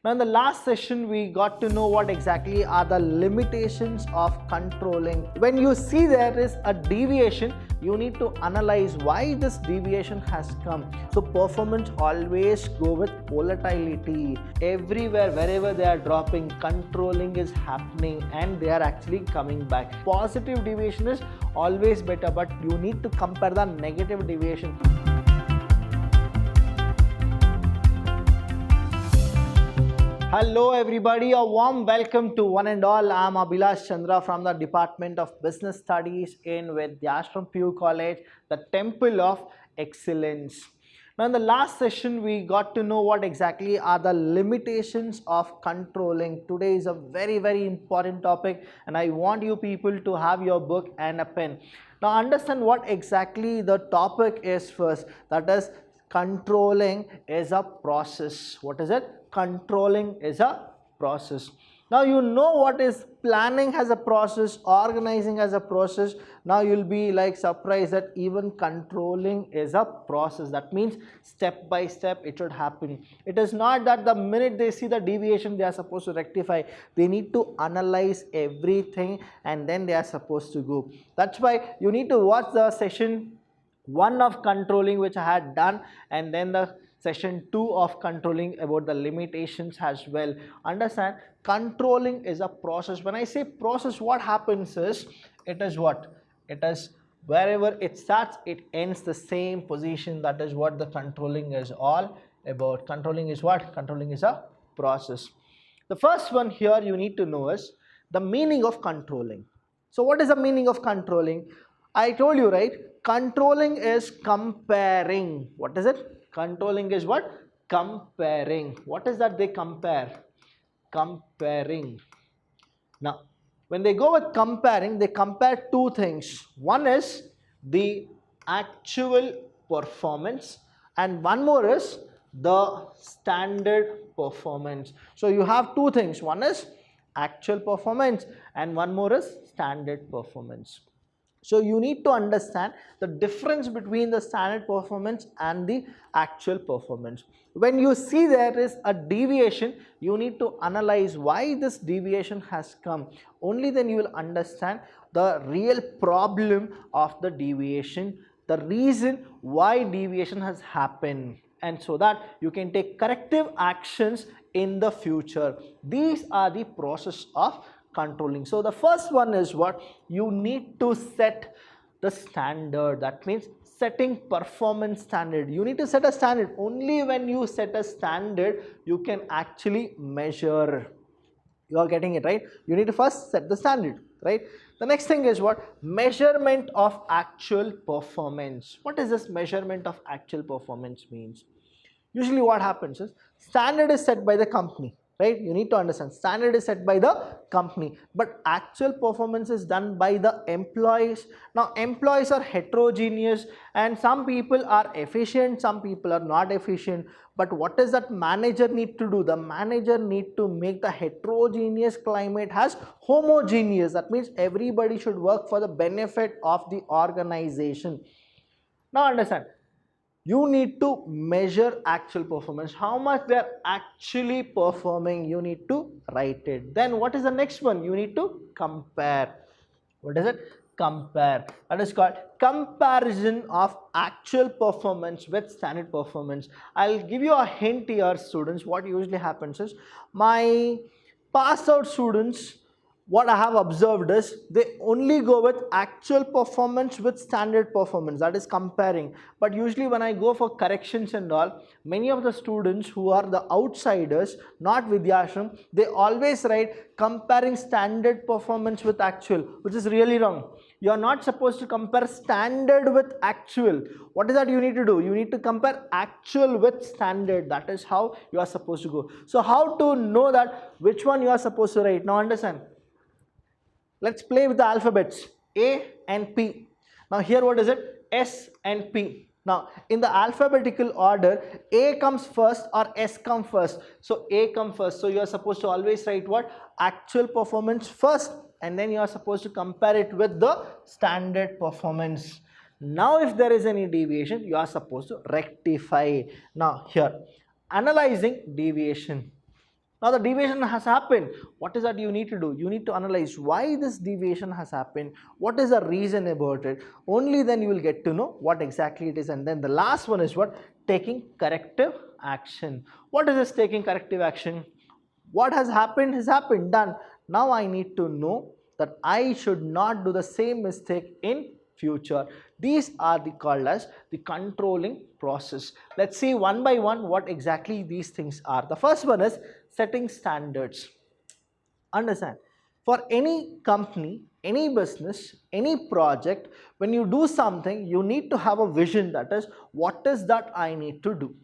Now in the last session we got to know what exactly are the limitations of controlling. When you see there is a deviation, you need to analyze why this deviation has come. So performance always go with volatility. Everywhere, wherever they are dropping, controlling is happening and they are actually coming back. Positive deviation is always better, but you need to compare the negative deviation. Hello everybody, a warm welcome to one and all. I am Vidhyaashram from the Department of Business Studies in Vidhyaashram PU College, the Temple of Excellence. Now in the last session we got to know what exactly are the limitations of controlling. Today is a very important topic and I want you people to have your book and a pen. Now understand what exactly the topic is first. That is, controlling is a process. What is it? Controlling is a process. Now you know what is planning as a process, organizing as a process. Now you'll be like surprised that even controlling is a process. That means step by step it should happen. It is not that the minute they see the deviation they are supposed to rectify. They need to analyze everything and then they are supposed to go. That's why you need to watch the session 1 of controlling which I had done, and then the session 2 of controlling about the limitations as well. Understand, controlling is a process. When I say process, what happens is, it is what? It is wherever it starts, it ends the same position. That is what the controlling is all about. Controlling is what? Controlling is a process. The first one here you need to know is the meaning of controlling. So what is the meaning of controlling? I told you, right? Controlling is comparing. What is it? Controlling is what? Comparing. What is that they compare? Comparing. Now, when they go with comparing, they compare two things. One is the actual performance and one more is the standard performance. So you have two things. One is actual performance and one more is standard performance. So you need to understand the difference between the standard performance and the actual performance. When you see there is a deviation, you need to analyze why this deviation has come. Only then you will understand the real problem of the deviation, the reason why deviation has happened, and so that you can take corrective actions in the future. These are the process of controlling. So the first one is what? You need to set the standard. That means setting performance standard. You need to set a standard. Only when you set a standard you can actually measure. You are getting it, right? You need to first set the standard, right? The next thing is what? Measurement of actual performance. What is this measurement of actual performance means? Usually what happens is, standard is set by the company, right? You need to understand, standard is set by the company, but actual performance is done by the employees. Now employees are heterogeneous and some people are efficient, some people are not efficient. But what does that manager need to do? The manager need to make the heterogeneous climate as homogeneous. That means everybody should work for the benefit of the organization. Now understand, you need to measure actual performance. How much they are actually performing, you need to write it. Then what is the next one? You need to compare. What is it? Compare. That is called comparison of actual performance with standard performance. I'll give you a hint here, students. What usually happens is, my passed out students, what I have observed is they only go with actual performance with standard performance, that is comparing. But usually when I go for corrections and all, many of the students who are the outsiders, not Vidhyaashram, they always write comparing standard performance with actual, which is really wrong. You are not supposed to compare standard with actual. What is that you need to do? You need to compare actual with standard. That is how you are supposed to go. So how to know that which one you are supposed to write? Now understand. Let's play with the alphabets A and P. Now here what is it? S and P. Now in the alphabetical order, A comes first or S comes first. So A comes first. So you are supposed to always write what? Actual performance first, and then you are supposed to compare it with the standard performance. Now if there is any deviation, you are supposed to rectify. Now here, analyzing deviation. Now the deviation has happened. What is that you need to do? You need to analyze why this deviation has happened. What is the reason about it? Only then you will get to know what exactly it is. And then the last one is what? Taking corrective action. What is this taking corrective action? What has happened, done. Now I need to know that I should not do the same mistake in future. These are called as the controlling process. Let's see one by one what exactly these things are. The first one is setting standards. Understand, for any company, any business, any project, when you do something, you need to have a vision, that is, what is that I need to do.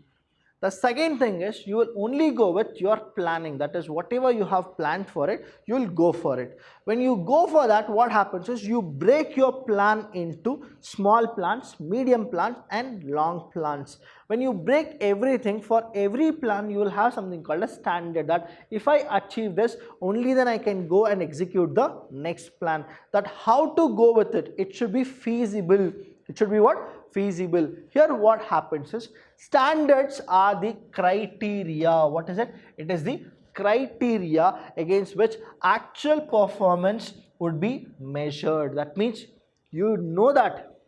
The second thing is you will only go with your planning, that is whatever you have planned for it, you will go for it. When you go for that, what happens is you break your plan into small plans, medium plans and long plans. When you break everything, for every plan you will have something called a standard, that if I achieve this, only then I can go and execute the next plan. That how to go with it, it should be feasible. It should be what? Feasible. Here what happens is standards are the criteria. What is it? It is the criteria against which actual performance would be measured. That means you know that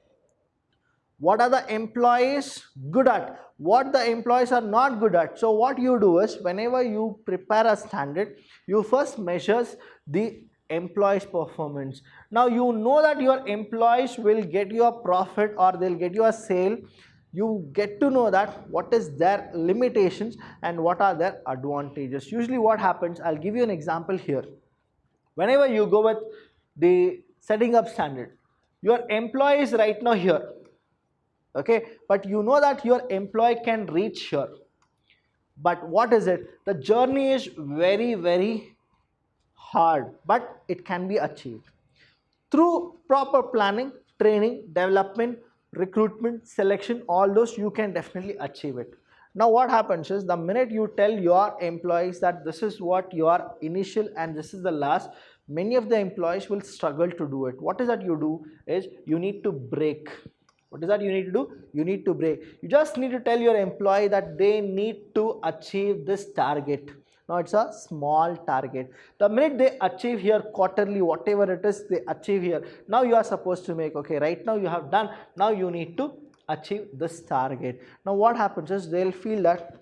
what are the employees good at, what the employees are not good at. So what you do is whenever you prepare a standard, you first measures the employees performance. Now you know that your employees will get you a profit or they'll get you a sale. You get to know that what is their limitations and what are their advantages. Usually what happens, I'll give you an example here. Whenever you go with the setting up standard, your employee is right now here, okay, but you know that your employee can reach here. But what is it? The journey is very hard, but it can be achieved through proper planning, training, development, recruitment, selection. All those you can definitely achieve it. Now what happens is the minute you tell your employees that this is what your initial and this is the last, many of the employees will struggle to do it. What is that you do is you need to break. What is that you need to do? You need to break. You just need to tell your employee that they need to achieve this target. Now it's a small target. The minute they achieve here quarterly, whatever it is they achieve here, now you are supposed to make, okay, right now you have done, now you need to achieve this target. Now what happens is they'll feel that,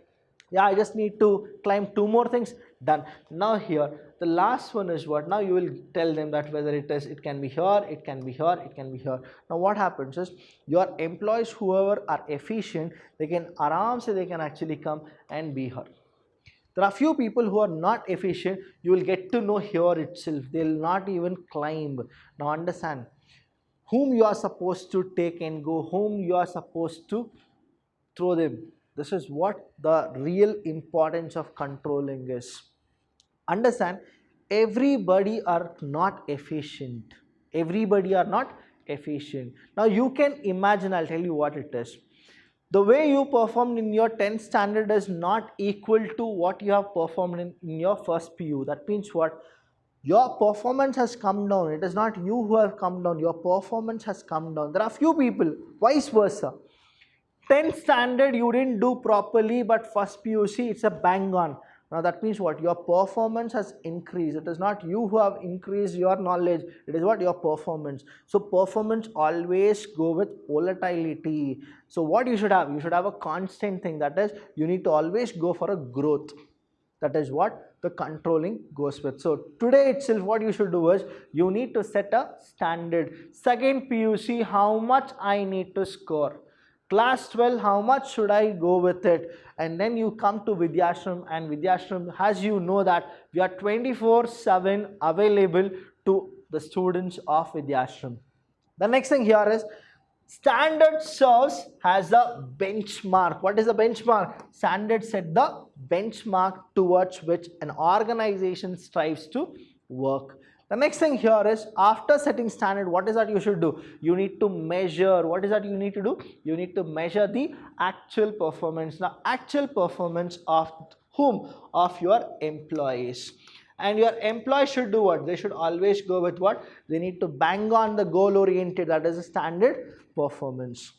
yeah, I just need to climb 2 more things, done. Now here the last one is what? Now you will tell them that whether it can be here, it can be here, it can be here. Now what happens is your employees, whoever are efficient, they can they can actually come and be here. There are few people who are not efficient, you will get to know here itself, they will not even climb. Now understand, whom you are supposed to take and go, whom you are supposed to throw them. This is what the real importance of controlling is. Understand, everybody are not efficient. Everybody are not efficient. Now you can imagine, I'll tell you what it is. The way you performed in your 10th standard is not equal to what you have performed in your first PU. That means what? Your performance has come down. It is not you who have come down. Your performance has come down. There are few people, vice versa. 10th standard you didn't do properly, but first PUC it's a bang on. Now that means what? Your performance has increased. It is not you who have increased your knowledge. It is what? Your performance. So performance always go with volatility. So what you should have? You should have a constant thing. That is, you need to always go for a growth. That is what the controlling goes with. So today itself what you should do is you need to set a standard. Second PUC, how much I need to score. Class 12, how much should I go with it? And then you come to Vidhyaashram, and Vidhyaashram, as you know that we are 24/7 available to the students of Vidhyaashram. The next thing here is standard serves as a benchmark. What is a benchmark? Standard set the benchmark towards which an organization strives to work. The next thing here is after setting standard, what is that you should do? You need to measure. What is that you need to do? You need to measure the actual performance. Now, actual performance of whom? Of your employees. And your employees should do what? They should always go with what? They need to bang on the goal oriented. That is a standard performance.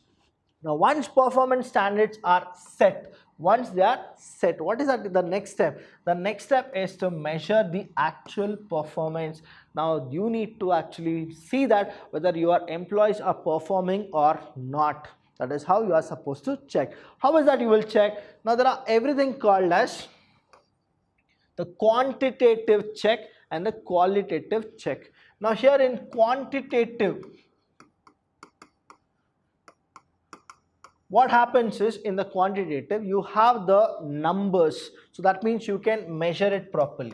Now, once performance standards are set, Once they are set, what is that the next step? The next step is to measure the actual performance. Now you need to actually see that whether your employees are performing or not. That is how you are supposed to check. How is that you will check? Now there are everything called as the quantitative check and the qualitative check. Now here in quantitative, what happens is, in the quantitative you have the numbers, so that means you can measure it properly,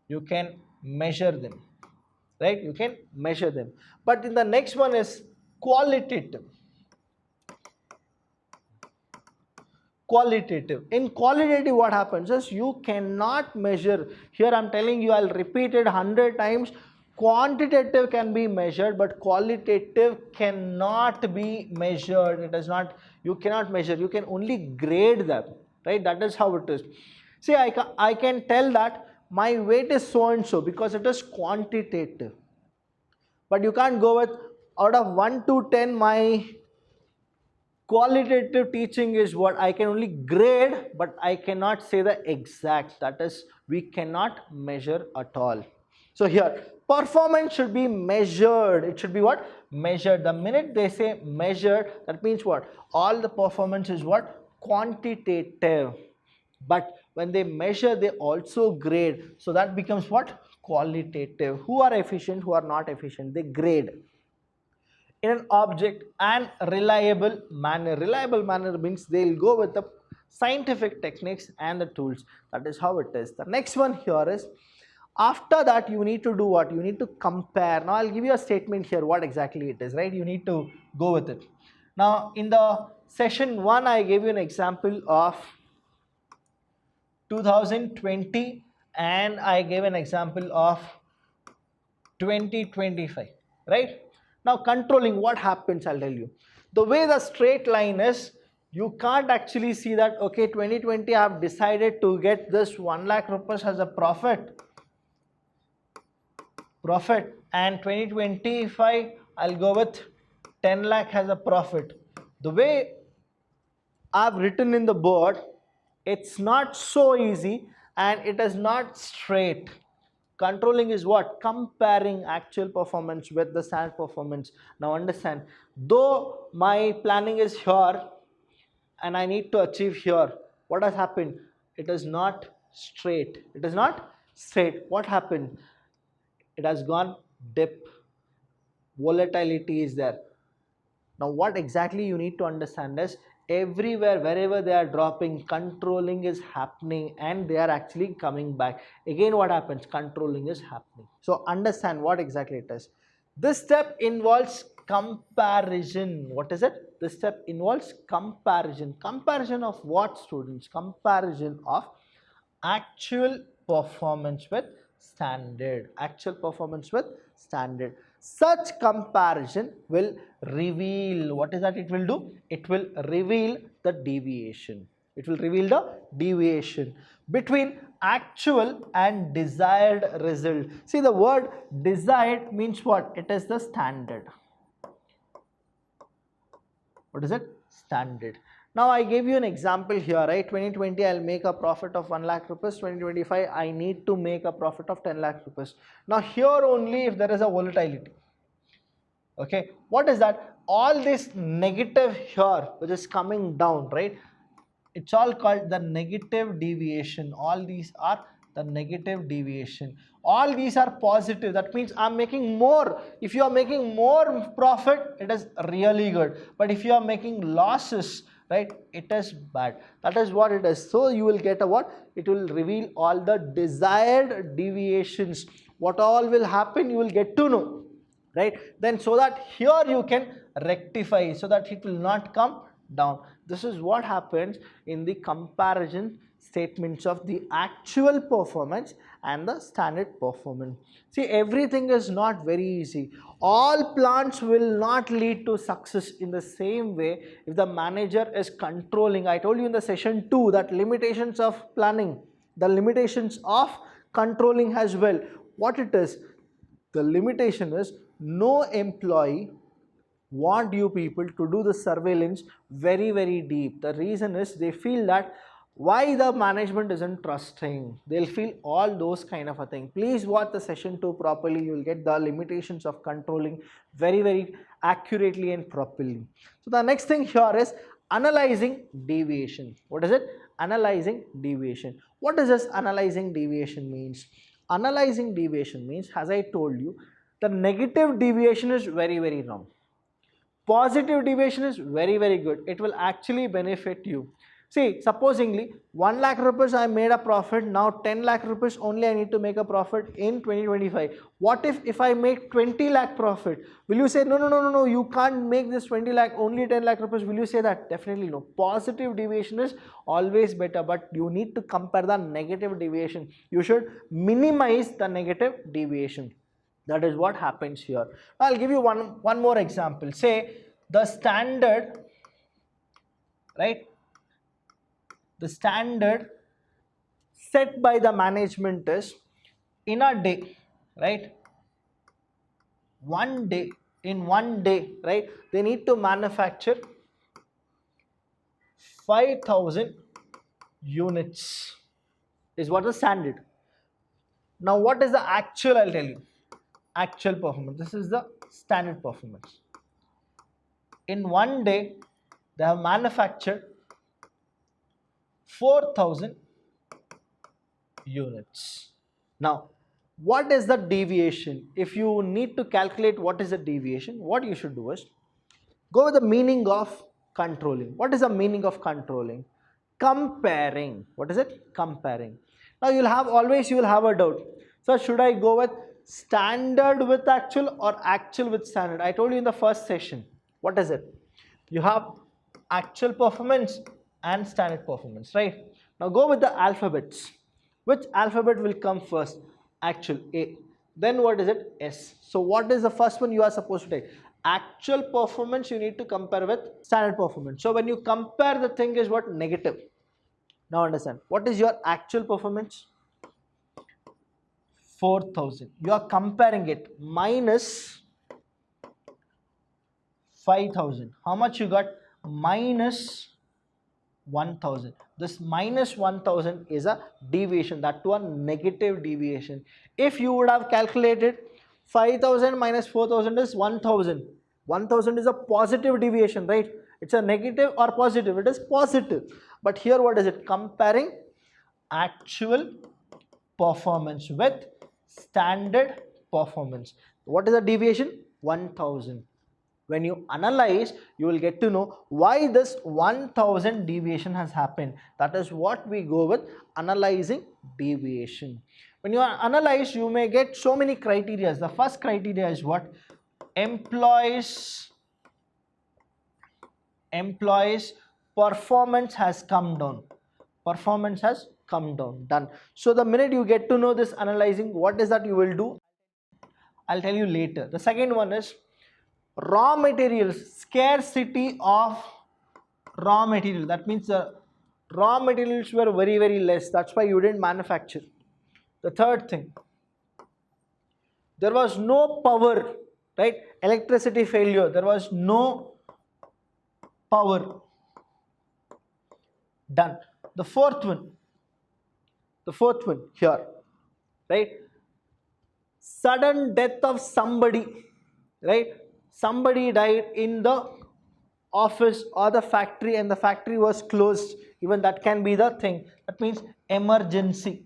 you can measure them, right? You can measure them. But in the next one is qualitative. In qualitative, what happens is you cannot measure. Here I'm telling you, I'll repeat it 100 times. Quantitative can be measured, but qualitative cannot be measured. It is not, you cannot measure, you can only grade them, right? That is how it is. See, I can tell that my weight is so and so because it is quantitative, but you can't go with out of 1 to 10 my qualitative teaching is what I can only grade, but I cannot say the exact. That is, we cannot measure at all. So here, performance should be measured. It should be what? Measured. The minute they say measured, that means what? All the performance is what? Quantitative. But when they measure, they also grade. So that becomes what? Qualitative. Who are efficient, who are not efficient, they grade in an object and reliable manner. Reliable manner means they'll go with the scientific techniques and the tools. That is how it is. The next one here is, after that you need to do what? You need to compare. Now I'll give you a statement here what exactly it is, right? You need to go with it. Now in the session 1 I gave you an example of 2020 and I gave an example of 2025, right? Now controlling, what happens, I'll tell you. The way the straight line is, you can't actually see that, okay, 2020 I have decided to get this 1 lakh rupees as a profit, and 2025 I'll go with 10 lakh as a profit. The way I've written in the board, it's not so easy and it is not straight. Controlling is what? Comparing actual performance with the standard performance. Now understand, though my planning is here and I need to achieve here, what has happened? It is not straight. It is not straight. What happened? It has gone dip. Volatility is there. Now what exactly you need to understand is, everywhere, wherever they are dropping, controlling is happening and they are actually coming back. Again, what happens? Controlling is happening. So understand what exactly it is. This step involves comparison. What is it? This step involves comparison. Comparison of what, students? Comparison of actual performance with standard. Actual performance with standard. Such comparison will reveal, what is that it will do? It will reveal the deviation. It will reveal the deviation between actual and desired result. See, the word desired means what? It is the standard. What is it? Standard. Now I gave you an example here, right? 2020 I'll make a profit of 1 lakh rupees. 2025 I need to make a profit of 10 lakh rupees. Now here only if there is a volatility. Okay, what is that? All this negative here which is coming down, right? It's all called the negative deviation. All these are the negative deviation. All these are positive. That means I'm making more. If you are making more profit, it is really good. But if you are making losses, right, it is bad. That is what it is. So you will get a what? It will reveal all the desired deviations. What all will happen, you will get to know, right? Then so that here you can rectify, so that it will not come down. This is what happens in the comparison statements of the actual performance and the standard performance. See, everything is not very easy. All plans will not lead to success in the same way if the manager is controlling. I told you in the session 2 that limitations of planning, the limitations of controlling as well. What it is? The limitation is, no employee want you people to do the surveillance very deep. The reason is they feel that why the management isn't trusting. They'll feel all those kind of a thing. Please watch the session 2 properly. You'll get the limitations of controlling very accurately and properly. So the next thing here is analyzing deviation. What is it? Analyzing deviation. What does this analyzing deviation means? Analyzing deviation means, as I told you, the negative deviation is very wrong. Positive deviation is very good. It will actually benefit you. See, supposingly 1 lakh rupees I made a profit, now 10 lakh rupees only I need to make a profit in 2025. What if I make 20 lakh profit? Will you say no, you can't make this 20 lakh, only 10 lakh rupees? Will you say that? Definitely no. Positive deviation is always better, but you need to compare the negative deviation. You should minimize the negative deviation. That is what happens here. I'll give you one more example. Say the standard, right? The standard set by the management is, in a day, right? In one day, right? They need to manufacture 5,000 units is what the standard. Now what is the actual? I'll tell you. Actual performance. This is the standard performance. In one day, they have manufactured 4,000 units. Now, what is the deviation? If you need to calculate what is the deviation, what you should do is go with the meaning of controlling. What is the meaning of controlling? Comparing. What is it? Comparing. Now, you will have a doubt. So, should I go with standard with actual or actual with standard? I told you in the first session. What is it? You have actual performance and standard performance, right? Now go with the alphabets. Which alphabet will come first? Actual, A. Then what is it? S. So what is the first one you are supposed to take? Actual performance you need to compare with standard performance. So when you compare, the thing is what? Negative. Now understand. What is your actual performance? 4,000. You are comparing it minus 5,000. How much you got? Minus 1,000. This minus 1,000 is a deviation, that to a negative deviation. If you would have calculated 5,000 minus 4,000 is 1,000. 1,000 is a positive deviation, right? It's a negative or positive? It is positive. But here what is it? Comparing actual performance with standard performance. What is the deviation? 1,000. When you analyze, you will get to know why this 1,000 deviation has happened. That is what we go with analyzing deviation. When you analyze, you may get so many criteria. The first criteria is what? Employees performance has come down. Performance has come down. Done. So the minute you get to know this analyzing, what is that you will do? I'll tell you later. The second one is raw materials, scarcity of raw material. That means the raw materials were very less. That's why you didn't manufacture. The third thing, there was no power, right? Electricity failure. There was no power. Done. The fourth one here, right? Sudden death of somebody, right? Somebody died in the office or the factory and the factory was closed. Even that can be the thing. That means emergency.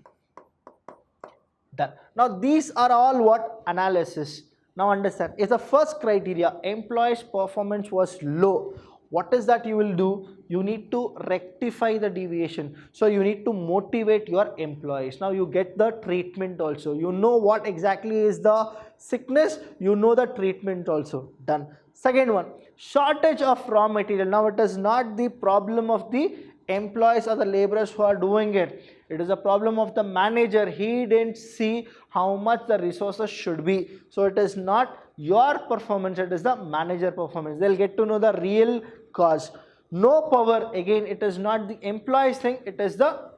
Done. Now these are all what? Analysis. Now understand. If the first criteria, employees' performance was low, what is that you will do? You need to rectify the deviation. So you need to motivate your employees. Now you get the treatment also. You know what exactly is the sickness. You know the treatment also. Done. Second one, shortage of raw material. Now it is not the problem of the employees or the laborers who are doing it. It is a problem of the manager. He didn't see how much the resources should be. So it is not your performance, it is the manager performance. They'll get to know the real cause. No power, again it is not the employees thing, it is the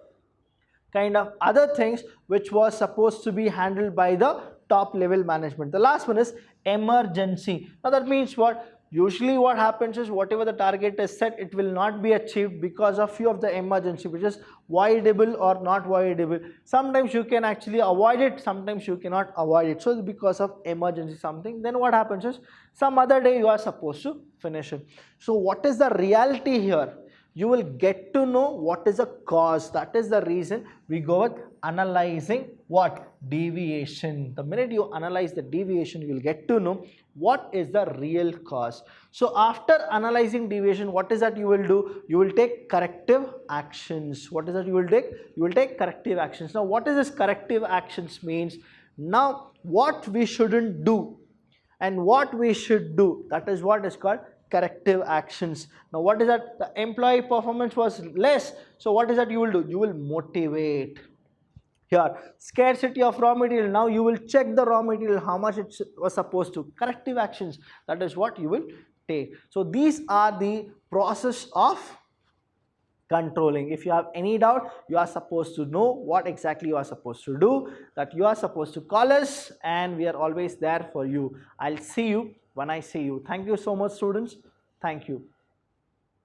kind of other things which was supposed to be handled by the top level management. The last one is emergency. Now that means what? Usually what happens is whatever the target is set, it will not be achieved because of few of the emergency, which is voidable or not voidable. Sometimes you can actually avoid it, sometimes you cannot avoid it. So because of emergency something, then what happens is some other day you are supposed to finish it. So what is the reality here? You will get to know what is the cause. That is the reason we go with analyzing what? Deviation. The minute you analyze the deviation, you will get to know what is the real cause. So after analyzing deviation, what is that you will do? You will take corrective actions. What is that you will take? You will take corrective actions. Now what is this corrective actions means? Now what we shouldn't do and what we should do, that is what is called corrective actions. Now what is that? The employee performance was less, so what is that you will do? You will motivate. Here, scarcity of raw material, now you will check the raw material, how much it was supposed to. Corrective actions, that is what you will take. So these are the process of controlling. If you have any doubt, you are supposed to know what exactly you are supposed to do, that you are supposed to call us, and we are always there for you. I'll see you when I see you. Thank you so much, students. Thank you.